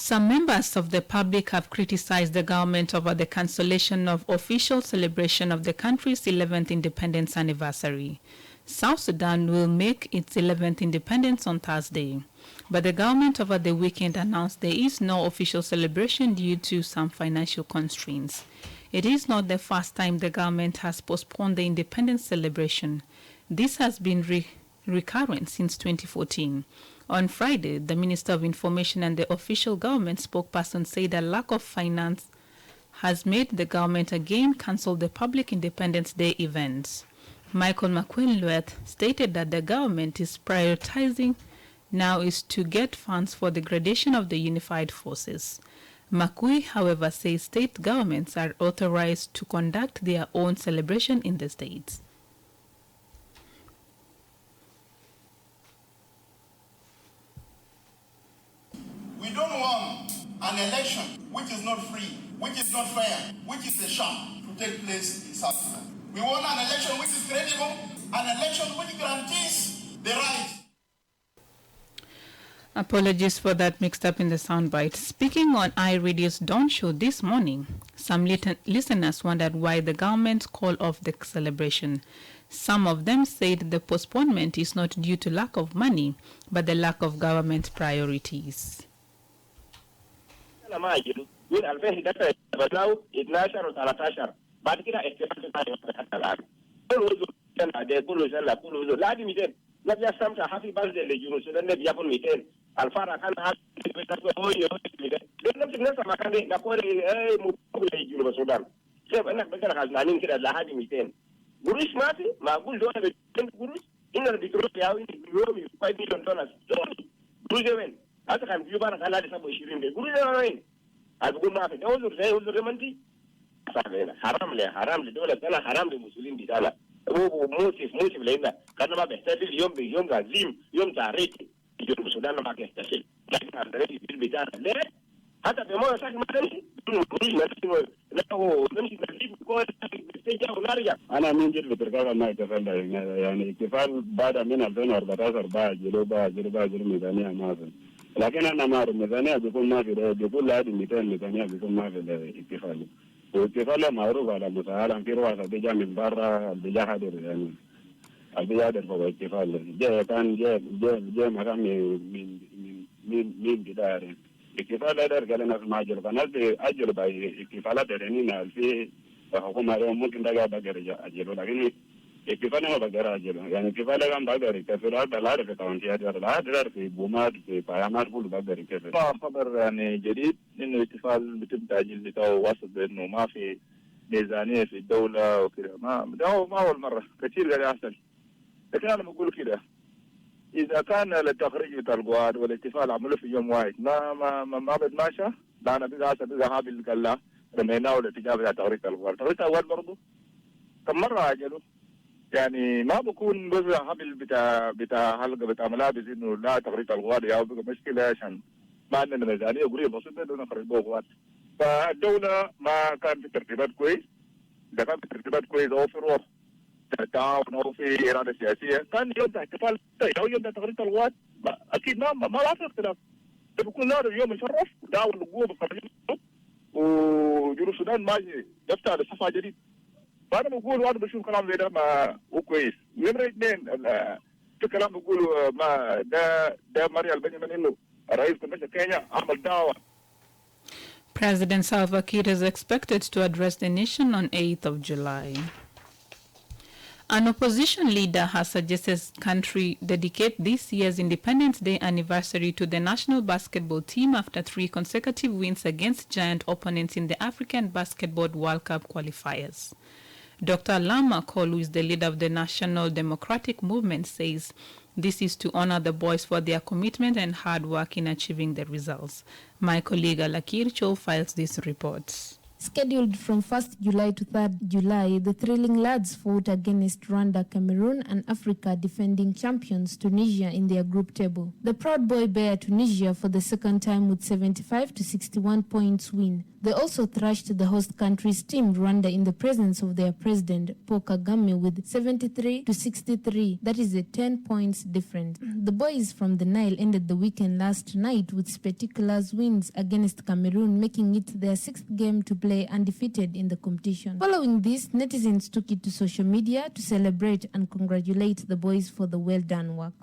Some members of the public have criticized the government over the cancellation of official celebration of the country's 11th independence anniversary. South Sudan will make its 11th independence on Thursday, but the government over the weekend announced there is no official celebration due to some financial constraints. It is not the first time the government has postponed the independence celebration. This has been recurrent since 2014. On Friday, the Minister of Information and the official government spokesperson said a lack of finance has made the government again cancel the public Independence Day events. Michael McQueen-Lueth stated that the government is prioritizing now is to get funds for the gradation of the unified forces. McQueen, however, says state governments are authorized to conduct their own celebration in the states. We don't want an election which is not free, which is not fair, which is a sham to take place in South Sudan. We want an election which is credible, an election which guarantees the right. Apologies for that mixed up in the soundbite. Speaking on iRadio's Dawn Show this morning, some listeners wondered why the government called off the celebration. Some of them said the postponement is not due to lack of money, but the lack of government priorities. Alfara kan nasa makande na kore mukubule Sudan. Sebe anak begala kaznanin kira lahadi miten. Gurus mati magul do be gurus ina dikro yawo ni yomi $5 million. Gurus wen ata kan biyo bana kala da sabo 20 be. Gurus wen albugun ma fa uzur manti sabena haram le dole kana haram le muslimin bidala. Wo motif lena kana ma be tafi yom gazim yom tariki يجرب السودان ما كان يستسلم لكن الرئيس بالبداية ليه حتى في موضوع ساكن ما تمشي نمشي نجيب كل نستيجا ونرجع. أنا من جد بتركها ما يتفعل يعني احتفال بعد من 2014 باجلو ميزانية ما في لكن أنا ما أعرف ميزانية بيكون ما في بيكون لازم 200 ميزانية بيكون ما في الاحتفال والاحتفال معروف على مساهلة في رواسة بيجا من برا بيجا حاضر يعني البيادر فوق الاحتفال جاء مكان من بداية الاحتفال هذا قال الناس ما أجل فالناس أجل بالاحتفالات يعني في حكومة ممكن تجا بقدر أجل لكن الاحتفال ما بقدر أجل يعني الاحتفال كان بقدر كثير هذا لا في كونتيات لا في بومات في بيامات كله بقدر كثير. خبر يعني جديد إنه الاحتفال بتم تأجيل بتاعه واسط بأنه ما في ميزانية في الدولة وكذا ما أول مرة كثير قال أحسن. لكن أنا بقول كده إذا كان التخريج بتاع القواد والاحتفال عملوه في يوم واحد ما بتماشى لا أنا بذهب بالكلا رميناه للاتجاه بتاع تخريج القواد برضه كم مرة أجلوا يعني ما بكون بس حبل بتاع حلقة بتاع ملابس إنه لا تخريج القواد يا بقى مشكلة عشان ما عندنا ميزانية قريبة بسيطة دون نخرج بها قواد فالدولة ما كان في ترتيبات كويس إذا كان في ترتيبات كويس أو في روح تعاون أو في إرادة سياسية كان يوم احتفال أو يوم تغريد القوات أكيد ما في اختلاف بيكون هذا اليوم يشرف داول القوة بالقريب وجنوب السودان ماشي يفتح لصفحة جديد فأنا بقول وانا بشوف كلام زي ده ما هو كويس نمرة 2 في كلام بيقولوا ما ده مريال بنيامين إنه الرئيس كمشة كينيا عمل دعوة. President Salva Kiir is expected to address the nation on 8th of July. An opposition leader has suggested country dedicate this year's Independence Day anniversary to the national basketball team after 3 consecutive wins against giant opponents in the African Basketball World Cup qualifiers. Dr. Lama Kol, who is the leader of the National Democratic Movement, says this is to honor the boys for their commitment and hard work in achieving the results. My colleague Alakir Chol files this report. Scheduled from 1st July to 3rd July, the thrilling lads fought against Rwanda, Cameroon, and Africa defending champions Tunisia in their group table. The Proud Boy bear Tunisia for the second time with 75 to 61 points win. They also thrashed the host country's team Rwanda in the presence of their president Paul Kagame with 73 to 63. That is a 10 points difference. The boys from the Nile ended the weekend last night with spectacular wins against Cameroon, making it their 6th game to play undefeated in the competition. Following this, netizens took it to social media to celebrate and congratulate the boys for the well-done work.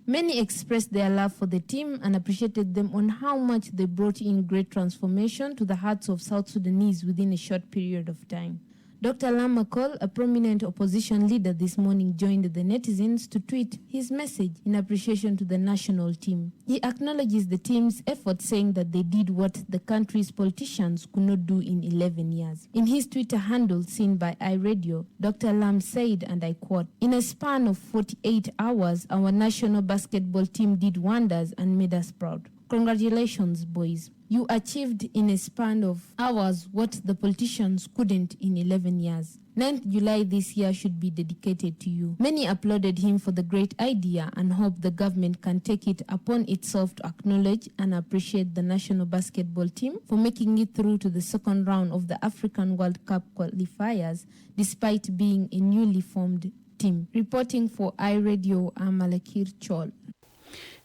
Many expressed their love for the team and appreciated them on how much they brought in great transformation to the hearts of South Sudanese within a short period of time. Dr. Lam McCall, a prominent opposition leader this morning, joined the netizens to tweet his message in appreciation to the national team. He acknowledges the team's effort, saying that they did what the country's politicians could not do in 11 years. In his Twitter handle seen by iRadio, Dr. Lam said, and I quote, "In a span of 48 hours, our national basketball team did wonders and made us proud. Congratulations, boys. You achieved in a span of hours what the politicians couldn't in 11 years. 9th July this year should be dedicated to you." Many applauded him for the great idea and hope the government can take it upon itself to acknowledge and appreciate the national basketball team for making it through to the second round of the African World Cup qualifiers despite being a newly formed team. Reporting for iRadio, I'm Alakir Chol.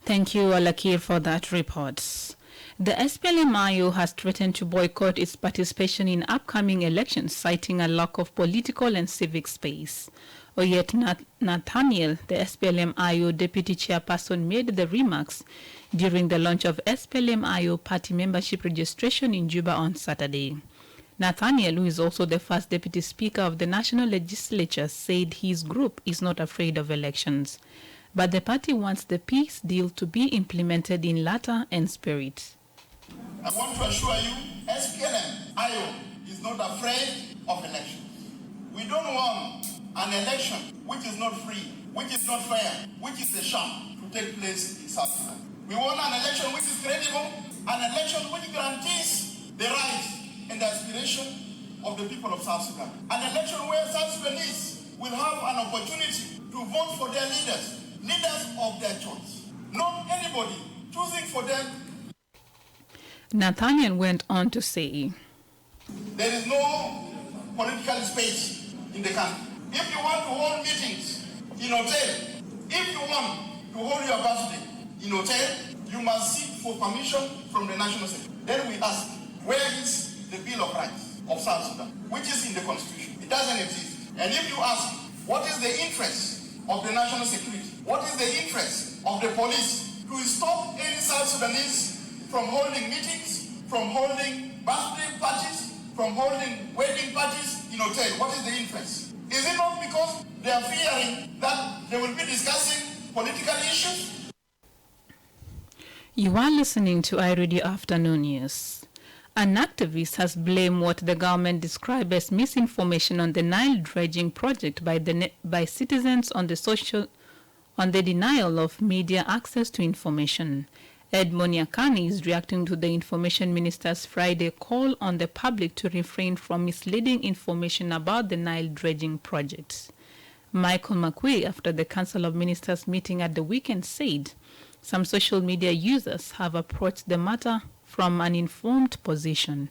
Thank you, Alakir, for that report. The SPLM-IO has threatened to boycott its participation in upcoming elections, citing a lack of political and civic space. Oyet Nathaniel, the SPLM-IO deputy chairperson, made the remarks during the launch of SPLM-IO party membership registration in Juba on Saturday. Nathaniel, who is also the first deputy speaker of the National Legislature, said his group is not afraid of elections, but the party wants the peace deal to be implemented in letter and spirit. I want to assure you, SPLM-IO is not afraid of elections. We don't want an election which is not free, which is not fair, which is a sham to take place in South Sudan. We want an election which is credible, an election which guarantees the rights and the aspiration of the people of South Sudan. An election where South Sudanese will have an opportunity to vote for their leaders of their choice, not anybody choosing for them. Nathaniel went on to say, "There is no political space in the country. If you want to hold meetings in hotel, if you want to hold your birthday in hotel, you must seek for permission from the National Assembly." Then we ask, where is the Bill of Rights of South Sudan, which is in the Constitution? It doesn't exist. And if you ask, what is the interest of the national security? What is the interest of the police to stop any South Sudanese from holding meetings, from holding birthday parties, from holding wedding parties in hotel? What is the interest? Is it not because they are fearing that they will be discussing political issues? You are listening to iRadio Afternoon News. An activist has blamed what the government described as misinformation on the Nile dredging project by citizens on the denial of media access to information. Edmond Yakani is reacting to the Information Minister's Friday call on the public to refrain from misleading information about the Nile dredging project. Michael McQuay, after the Council of Ministers meeting at the weekend, said some social media users have approached the matter from an informed position.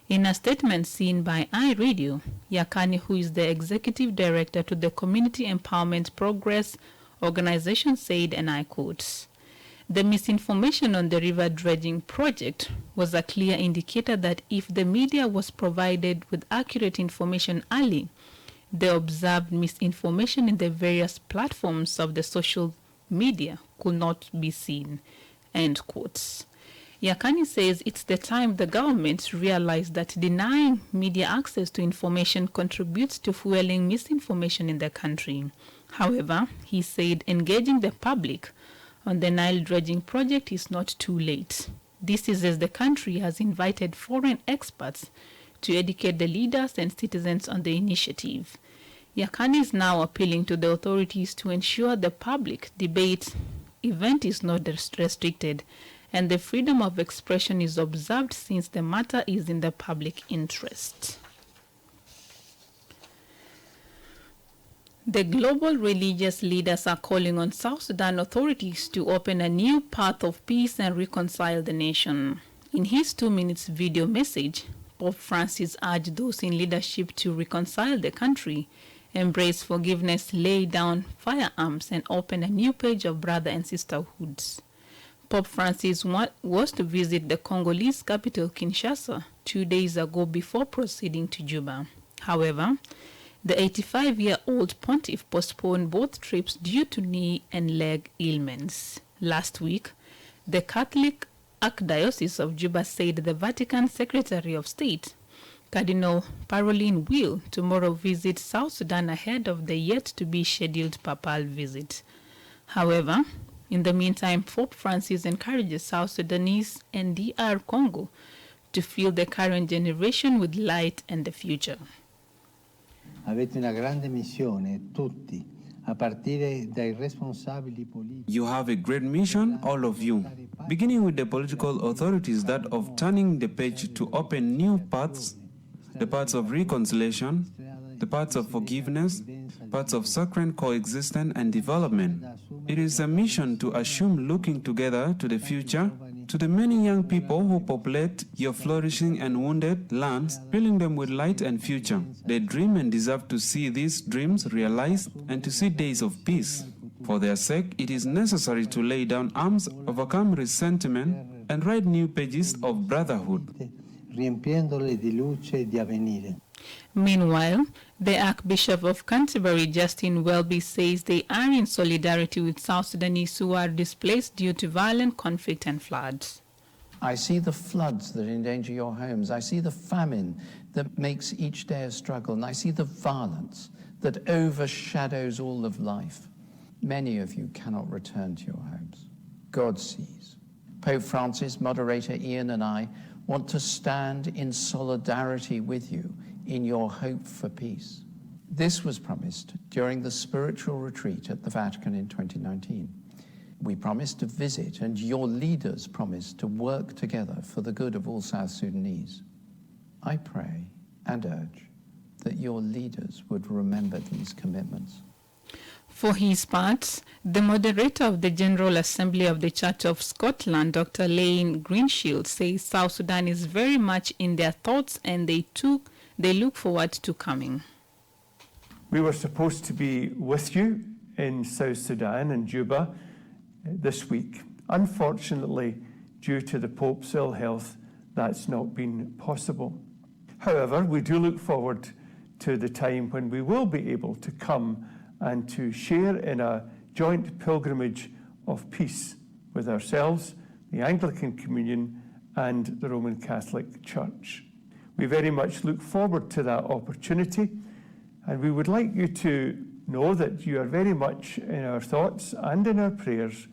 In a statement seen by iRadio, Yakani, who is the executive director to the Community Empowerment Progress Organization, said, and I quote, "The misinformation on the river dredging project was a clear indicator that if the media was provided with accurate information early, the observed misinformation in the various platforms of the social media could not be seen." End quotes. Yakani says it's the time the government realized that denying media access to information contributes to fueling misinformation in the country. However, he said engaging the public on the Nile dredging project is not too late. This is as the country has invited foreign experts to educate the leaders and citizens on the initiative. Yakani is now appealing to the authorities to ensure the public debate event is not restricted and the freedom of expression is observed since the matter is in the public interest. The global religious leaders are calling on South Sudan authorities to open a new path of peace and reconcile the nation. In his 2-minute video message, Pope Francis urged those in leadership to reconcile the country, embrace forgiveness, lay down firearms, and open a new page of brother and sisterhoods. Pope Francis was to visit the Congolese capital Kinshasa 2 days ago before proceeding to Juba. However, the 85-year-old pontiff postponed both trips due to knee and leg ailments. Last week, the Catholic Archdiocese of Juba said the Vatican Secretary of State, Cardinal Parolin, will tomorrow visit South Sudan ahead of the yet-to-be scheduled papal visit. However, in the meantime, Pope Francis encourages South Sudanese and DR Congo to fill the current generation with light and the future. Avete una grande missione, tutti, a partire dai responsabili politici. You have a great mission, all of you, beginning with the political authorities, that of turning the page to open new paths, the paths of reconciliation, the paths of forgiveness, paths of sacred coexistence and development. It is a mission to assume looking together to the future, to the many young people who populate your flourishing and wounded lands, filling them with light and future. They dream and deserve to see these dreams realized and to see days of peace. For their sake, it is necessary to lay down arms, overcome resentment, and write new pages of brotherhood. Riempiendole di luce e di avvenire. Meanwhile, the Archbishop of Canterbury, Justin Welby, says they are in solidarity with South Sudanese who are displaced due to violent conflict and floods. I see the floods that endanger your homes. I see the famine that makes each day a struggle. And I see the violence that overshadows all of life. Many of you cannot return to your homes. God sees. Pope Francis, moderator Ian, and I want to stand in solidarity with you in your hope for peace. This was promised during the spiritual retreat at the Vatican in 2019. We promised to visit, and your leaders promised to work together for the good of all South Sudanese. I pray and urge that your leaders would remember these commitments. For his part, the moderator of the General Assembly of the Church of Scotland, Dr. Lane Greenshield, says South Sudan is very much in their thoughts and they look forward to coming. We were supposed to be with you in South Sudan and Juba this week. Unfortunately, due to the Pope's ill health, that's not been possible. However, we do look forward to the time when we will be able to come and to share in a joint pilgrimage of peace with ourselves, the Anglican Communion, and the Roman Catholic Church. We very much look forward to that opportunity, and we would like you to know that you are very much in our thoughts and in our prayers.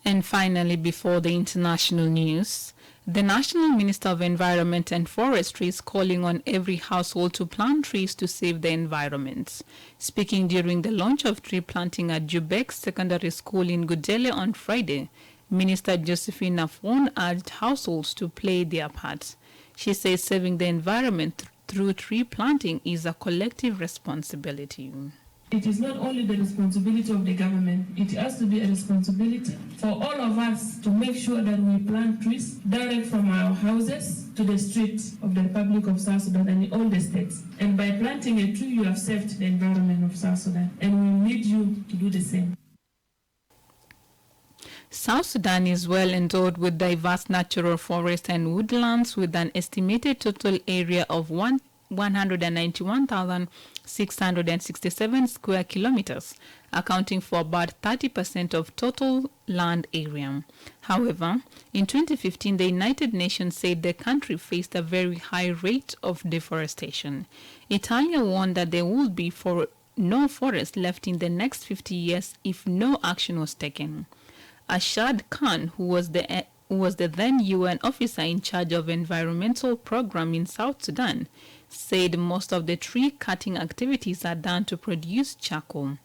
And finally, before the international news, the National Minister of Environment and Forestry is calling on every household to plant trees to save the environment. Speaking during the launch of tree planting at Jubek Secondary School in Gudele on Friday, Minister Josephine Nafon urged households to play their part. She says saving the environment through tree planting is a collective responsibility. It is not only the responsibility of the government, it has to be a responsibility for all of us to make sure that we plant trees direct from our houses to the streets of the Republic of South Sudan and in all the states. And by planting a tree, you have saved the environment of South Sudan, and we need you to do the same. South Sudan is well endowed with diverse natural forests and woodlands with an estimated total area of 191,667 square kilometers, accounting for about 30% of total land area. However, in 2015, the United Nations said the country faced a very high rate of deforestation. Italia warned that there would be no forest left in the next 50 years if no action was taken. Ashad Khan, who was the who was the then UN officer in charge of environmental program in South Sudan, said most of the tree cutting activities are done to produce charcoal.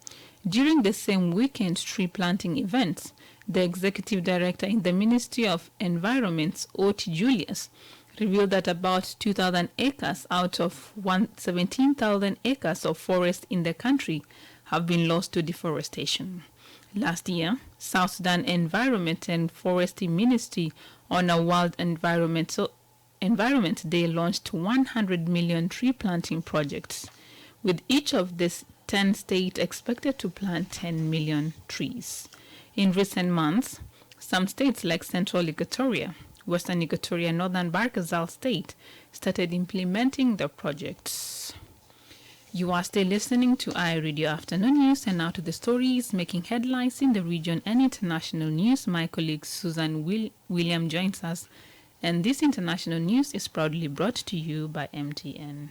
During the same weekend tree planting events, the executive director in the Ministry of Environment, Oti Julius, revealed that about 2,000 acres out of 17,000 acres of forest in the country have been lost to deforestation. Last year, South Sudan Environment and Forestry Ministry on a World Environment Day launched 100 million tree planting projects, with each of the 10 states expected to plant 10 million trees. In recent months, some states like Central Equatoria, Western Equatoria, and Northern Bahr Ghazal State started implementing the projects. You are still listening to iRadio Afternoon News, and now to the stories making headlines in the region and international news. My colleague Susan William joins us, and this international news is proudly brought to you by MTN.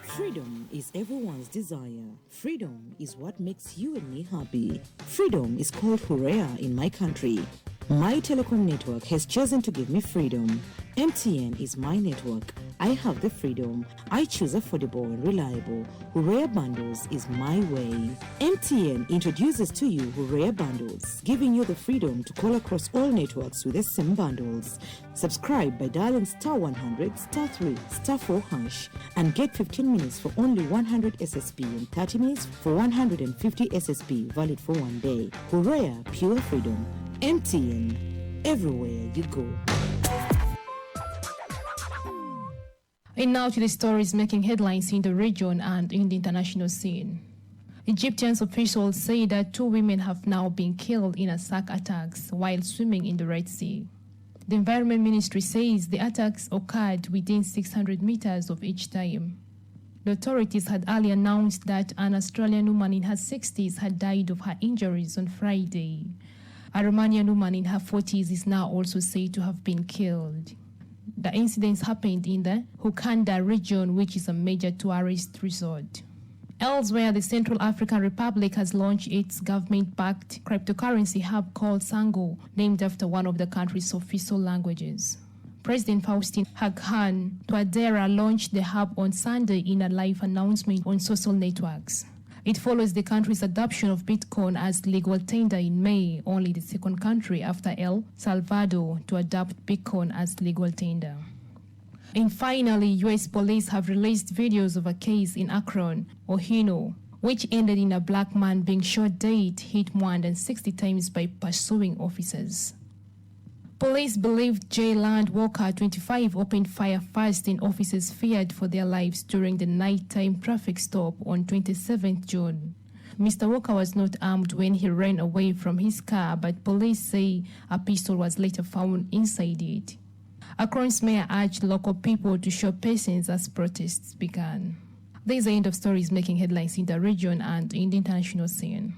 Freedom is everyone's desire. Freedom is what makes you and me happy. Freedom is called Hurea in my country. My telecom network has chosen to give me freedom. MTN is my network. I have the freedom. I choose affordable and reliable. Hurea Bundles is my way. MTN introduces to you Hurea Bundles, giving you the freedom to call across all networks with the same bundles. Subscribe by dialing *100 *3 *4 hash and get 15 minutes for only 100 SSB and 30 minutes for 150 SSB, valid for 1 day. Hurea, pure freedom. MTN, everywhere you go. And now to the stories making headlines in the region and in the international scene. Egyptian officials say that 2 women have now been killed in attack attacks while swimming in the Red Sea. The Environment Ministry says the attacks occurred within 600 meters of each time. The authorities had earlier announced that an Australian woman in her 60s had died of her injuries on Friday. A Romanian woman in her 40s is now also said to have been killed. The incidents happened in the Hukanda region, which is a major tourist resort. Elsewhere, the Central African Republic has launched its government-backed cryptocurrency hub called Sango, named after one of the country's official languages. President Faustin Haghahn Touadera launched the hub on Sunday in a live announcement on social networks. It follows the country's adoption of Bitcoin as legal tender in May, only the second country after El Salvador to adopt Bitcoin as legal tender. And finally, U.S. police have released videos of a case in Akron, Ohio, which ended in a black man being shot dead, hit more than 60 times by pursuing officers. Police believe Jayland Walker, 25, opened fire first and officers feared for their lives during the nighttime traffic stop on 27th June. Mr. Walker was not armed when he ran away from his car, but police say a pistol was later found inside it. Akron's mayor urged local people to show patience as protests began. There is the end of stories making headlines in the region and in the international scene.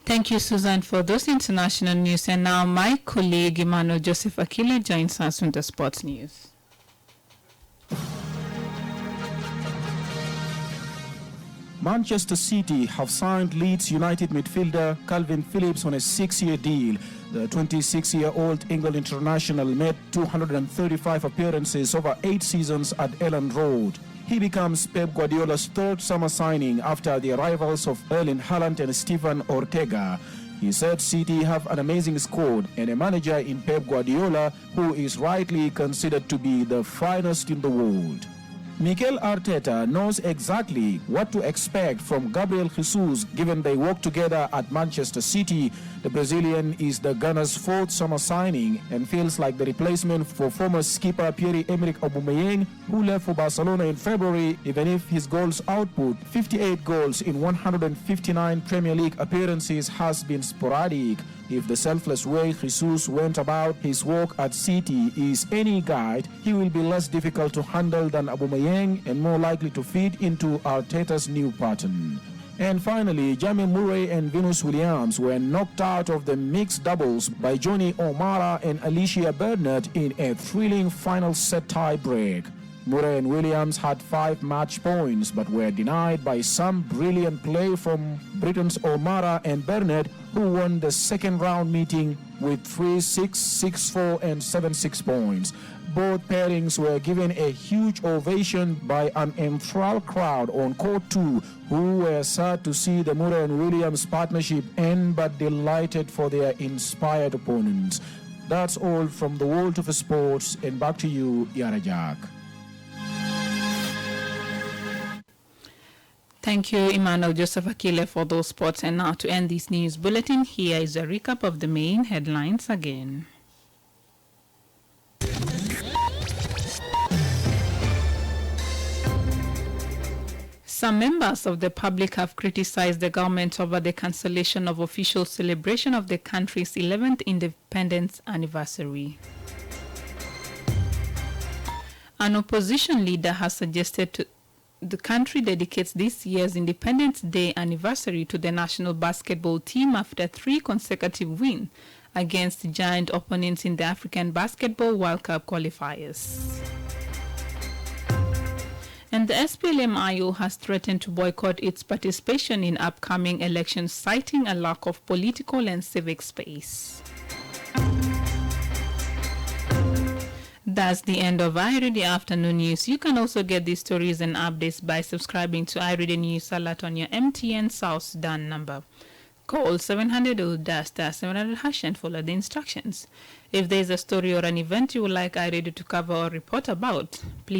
Thank you, Susan, for those international news. And now my colleague Emmanuel Joseph Akile joins us with the sports news. Manchester City have signed Leeds United midfielder Calvin Phillips on a 6-year deal. The 26-year-old England international made 235 appearances over 8 seasons at Elland Road. He becomes Pep Guardiola's third summer signing after the arrivals of Erling Haaland and Steven Ortega. He said City have an amazing squad and a manager in Pep Guardiola who is rightly considered to be the finest in the world. Mikel Arteta knows exactly what to expect from Gabriel Jesus given they work together at Manchester City. The Brazilian is the Gunners' 4th summer signing and feels like the replacement for former skipper Pierre-Emerick Aubameyang, who left for Barcelona in February, even if his goals output, 58 goals in 159 Premier League appearances, has been sporadic. If the selfless way Jesus went about his work at City is any guide, he will be less difficult to handle than Aubameyang and more likely to fit into Arteta's new pattern. And finally, Jamie Murray and Venus Williams were knocked out of the mixed doubles by Johnny O'Mara and Alicia Bernard in a thrilling final set tie break. Murray and Williams had 5 match points but were denied by some brilliant play from Britain's O'Mara and Bernard, who won the second round meeting with 3-6, 6-4, and 7-6 points. Both pairings were given a huge ovation by an enthralled crowd on court 2, who were sad to see the Murray and Williams partnership end but delighted for their inspired opponents. That's all from the world of sports, and back to you, Yara Jack. Thank you, Emmanuel Joseph Akile, for those sports. And now to end this news bulletin, here is a recap of the main headlines again. Some members of the public have criticized the government over the cancellation of official celebration of the country's 11th independence anniversary. An opposition leader has suggested the country dedicates this year's Independence Day anniversary to the national basketball team after 3 consecutive wins against giant opponents in the African Basketball World Cup qualifiers. And the SPLM-IO has threatened to boycott its participation in upcoming elections, citing a lack of political and civic space. That's the end of iReady Afternoon News. You can also get these stories and updates by subscribing to iReady News Alert on your MTN South Sudan number. Call 700-700# and follow the instructions. If there is a story or an event you would like iReady to cover or report about, please